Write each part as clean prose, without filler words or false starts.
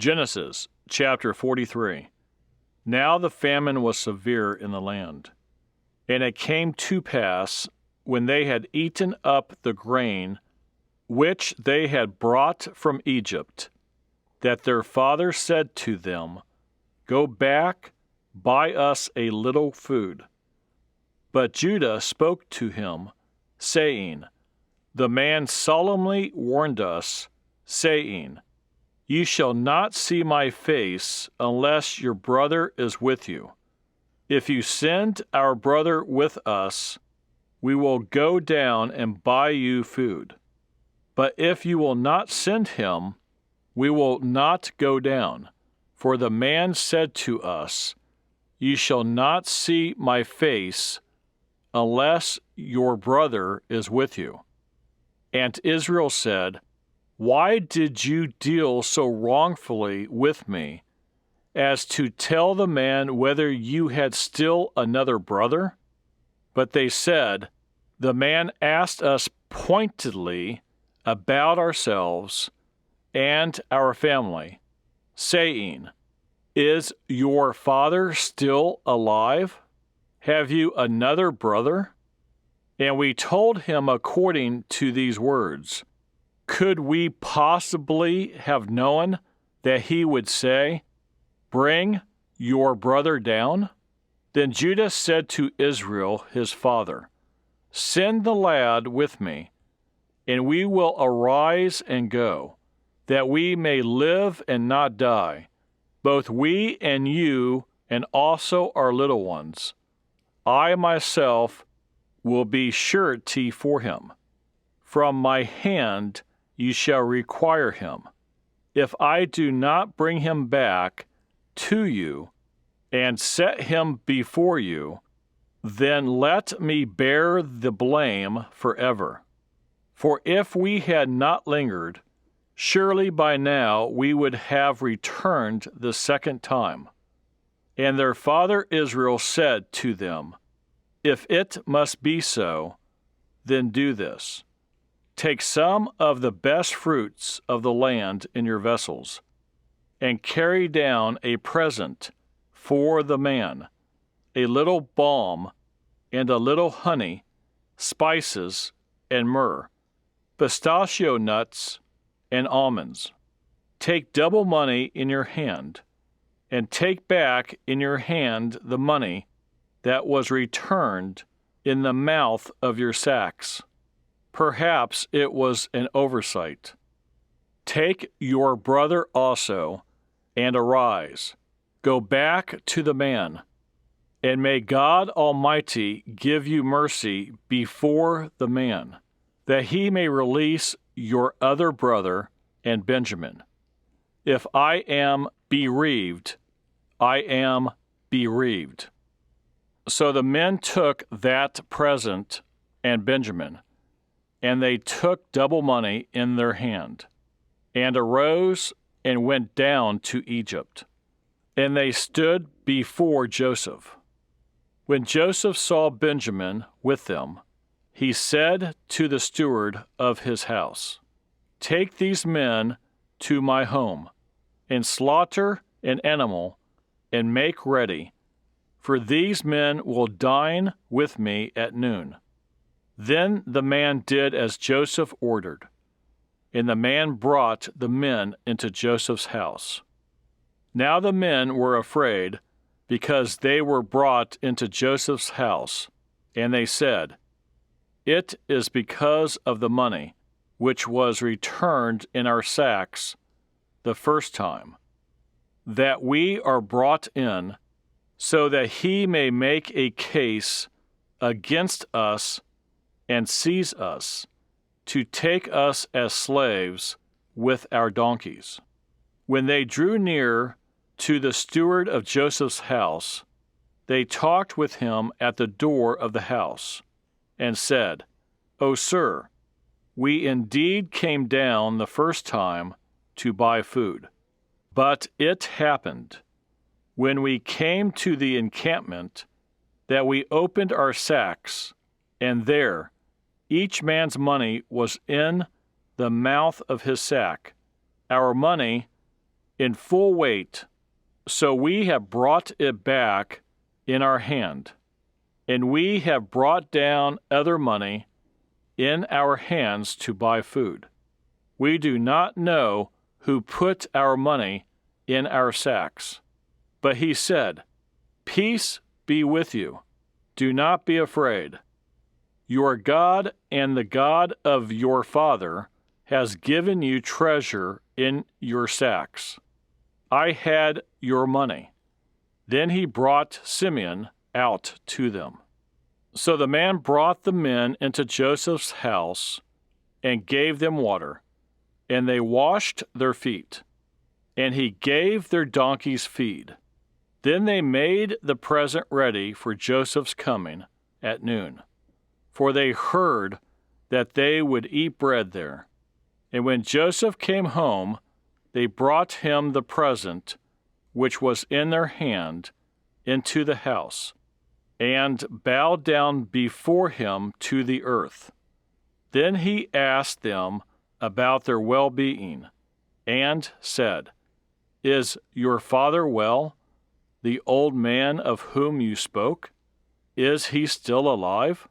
Genesis chapter 43. Now the famine was severe in the land. And it came to pass, when they had eaten up the grain which they had brought from Egypt, that their father said to them, Go back, buy us a little food. But Judah spoke to him, saying, The man solemnly warned us, saying, You shall not see my face unless your brother is with you. If you send our brother with us, we will go down and buy you food. But if you will not send him, we will not go down. For the man said to us, You shall not see my face unless your brother is with you. And Israel said, Why did you deal so wrongfully with me, as to tell the man whether you had still another brother? But they said, The man asked us pointedly about ourselves and our family, saying, Is your father still alive? Have you another brother? And we told him according to these words. Could we possibly have known that he would say, Bring your brother down? Then Judah said to Israel his father, Send the lad with me, and we will arise and go, that we may live and not die, both we and you, and also our little ones. I myself will be surety for him. From my hand you shall require him. If I do not bring him back to you and set him before you, then let me bear the blame forever. For if we had not lingered, surely by now we would have returned the second time. And their father Israel said to them, If it must be so, then do this. Take some of the best fruits of the land in your vessels, and carry down a present for the man, a little balm, and a little honey, spices, and myrrh, pistachio nuts, and almonds. Take double money in your hand, and take back in your hand the money that was returned in the mouth of your sacks. Perhaps it was an oversight. Take your brother also, and arise. Go back to the man, and may God Almighty give you mercy before the man, that he may release your other brother and Benjamin. If I am bereaved, I am bereaved. So the men took that present and Benjamin, and they took double money in their hand, and arose and went down to Egypt. And they stood before Joseph. When Joseph saw Benjamin with them, he said to the steward of his house, Take these men to my home, and slaughter an animal, and make ready, for these men will dine with me at noon. Then the man did as Joseph ordered, and the man brought the men into Joseph's house. Now the men were afraid, because they were brought into Joseph's house, and they said, It is because of the money which was returned in our sacks the first time, that we are brought in, so that he may make a case against us and seize us, to take us as slaves with our donkeys. When they drew near to the steward of Joseph's house, they talked with him at the door of the house, and said, O sir, we indeed came down the first time to buy food. But it happened, when we came to the encampment, that we opened our sacks, and there each man's money was in the mouth of his sack, our money in full weight, so we have brought it back in our hand, and we have brought down other money in our hands to buy food. We do not know who put our money in our sacks. But he said, Peace be with you. Do not be afraid. Your God and the God of your father has given you treasure in your sacks. I had your money. Then he brought Simeon out to them. So the man brought the men into Joseph's house and gave them water, and they washed their feet, and he gave their donkeys feed. Then they made the present ready for Joseph's coming at noon, for they heard that they would eat bread there. And when Joseph came home, they brought him the present which was in their hand into the house, and bowed down before him to the earth. Then he asked them about their well-being, and said, Is your father well, the old man of whom you spoke? Is he still alive?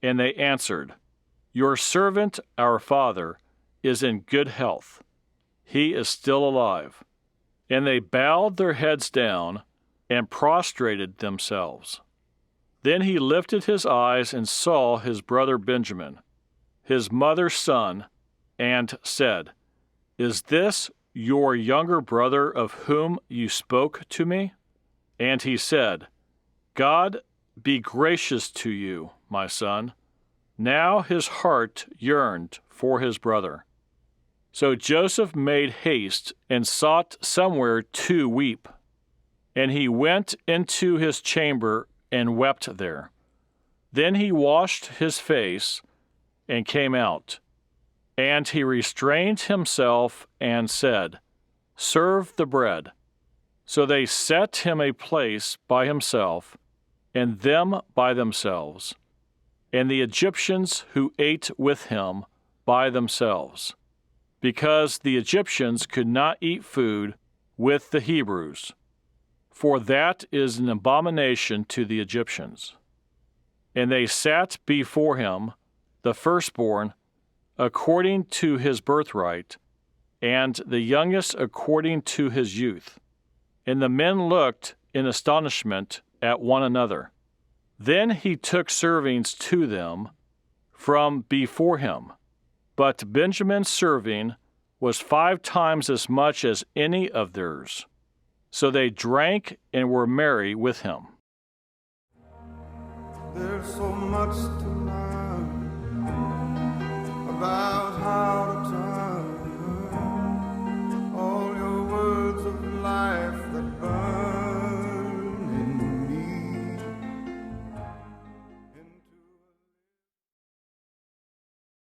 And they answered, Your servant, our father, is in good health. He is still alive. And they bowed their heads down and prostrated themselves. Then he lifted his eyes and saw his brother Benjamin, his mother's son, and said, Is this your younger brother of whom you spoke to me? And he said, God be gracious to you, my son. Now his heart yearned for his brother. So Joseph made haste and sought somewhere to weep. And he went into his chamber and wept there. Then he washed his face and came out. And he restrained himself and said, Serve the bread. So they set him a place by himself, and them by themselves, and the Egyptians who ate with him by themselves, because the Egyptians could not eat food with the Hebrews, for that is an abomination to the Egyptians. And they sat before him, the firstborn, according to his birthright, and the youngest according to his youth. And the men looked in astonishment at one another. Then he took servings to them from before him. But Benjamin's serving was 5 times as much as any of theirs. So they drank and were merry with him. There's so much to learn about